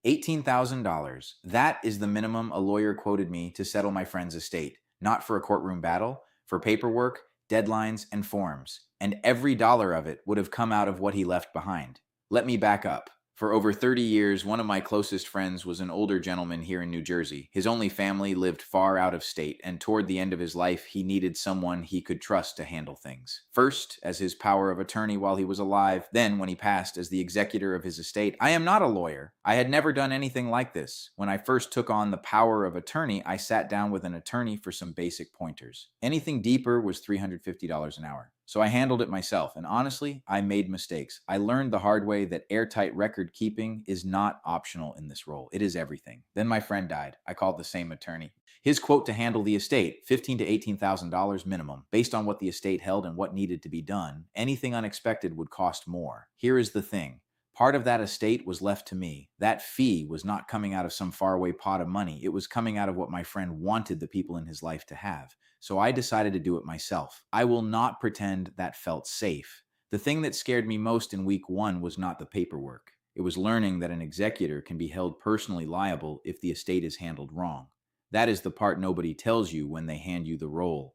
$18,000. That is the minimum a lawyer quoted me to settle my friend's estate. Not for a courtroom battle, for paperwork, deadlines, and forms. And every dollar of it would have come out of what he left behind. Let me back up. For over 30 years, one of my closest friends was an older gentleman here in New Jersey. His only family lived far out of state, and toward the end of his life, he needed someone he could trust to handle things. First, as his power of attorney while he was alive, then, when he passed, as the executor of his estate. I am not a lawyer. I had never done anything like this. When I first took on the power of attorney, I sat down with an attorney for some basic pointers. Anything deeper was $350 an hour. So I handled it myself, and honestly, I made mistakes. I learned the hard way that airtight record keeping is not optional in this role. It is everything. Then my friend died. I called the same attorney. His quote to handle the estate, $15,000 to $18,000 minimum. Based on what the estate held and what needed to be done, anything unexpected would cost more. Here is the thing. Part of that estate was left to me. That fee was not coming out of some faraway pot of money. It was coming out of what my friend wanted the people in his life to have. So I decided to do it myself. I will not pretend that felt safe. The thing that scared me most in week one was not the paperwork. It was learning that an executor can be held personally liable if the estate is handled wrong. That is the part nobody tells you when they hand you the role.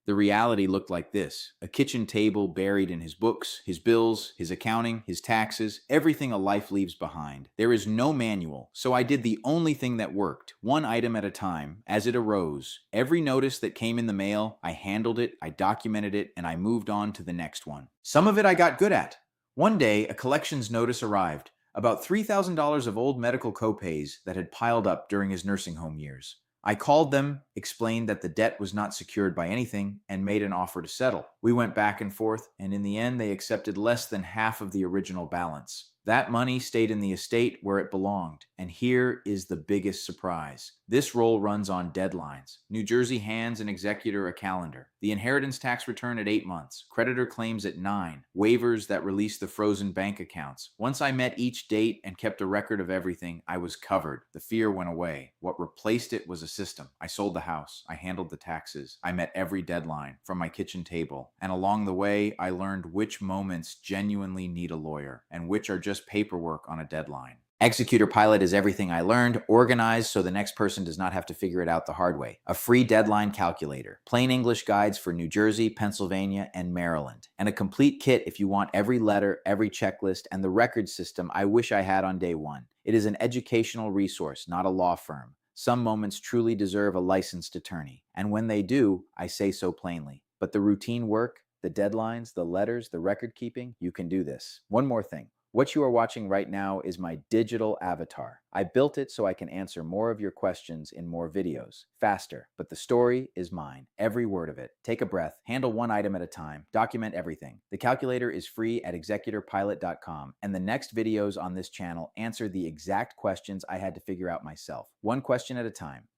The reality looked like this: a kitchen table buried in his books, his bills, his accounting, his taxes, everything a life leaves behind. There is no manual, so I did the only thing that worked, one item at a time, as it arose. Every notice that came in the mail, I handled it, I documented it, and I moved on to the next one. Some of it I got good at. One day, a collections notice arrived, about $3,000 of old medical copays that had piled up during his nursing home years. I called them, explained that the debt was not secured by anything, and made an offer to settle. We went back and forth, and in the end, they accepted less than half of the original balance. That money stayed in the estate where it belonged, and here is the biggest surprise. This role runs on deadlines. New Jersey hands an executor a calendar. The inheritance tax return at 8 months, creditor claims at 9, waivers that release the frozen bank accounts. Once I met each date and kept a record of everything, I was covered. The fear went away. What replaced it was a system. I sold the house. I handled the taxes. I met every deadline from my kitchen table. And along the way, I learned which moments genuinely need a lawyer and which are just paperwork on a deadline. ExecutorPilot is everything I learned, organized so the next person does not have to figure it out the hard way. A free deadline calculator, plain English guides for New Jersey, Pennsylvania, and Maryland, and a complete kit if you want every letter, every checklist, and the record system I wish I had on day one. It is an educational resource, not a law firm. Some moments truly deserve a licensed attorney, and when they do, I say so plainly. But the routine work, the deadlines, the letters, the record keeping, you can do this. One more thing. What you are watching right now is my digital avatar. I built it so I can answer more of your questions in more videos, faster, but the story is mine, every word of it. Take a breath, handle one item at a time, document everything. The calculator is free at executorpilot.com, and the next videos on this channel answer the exact questions I had to figure out myself, one question at a time.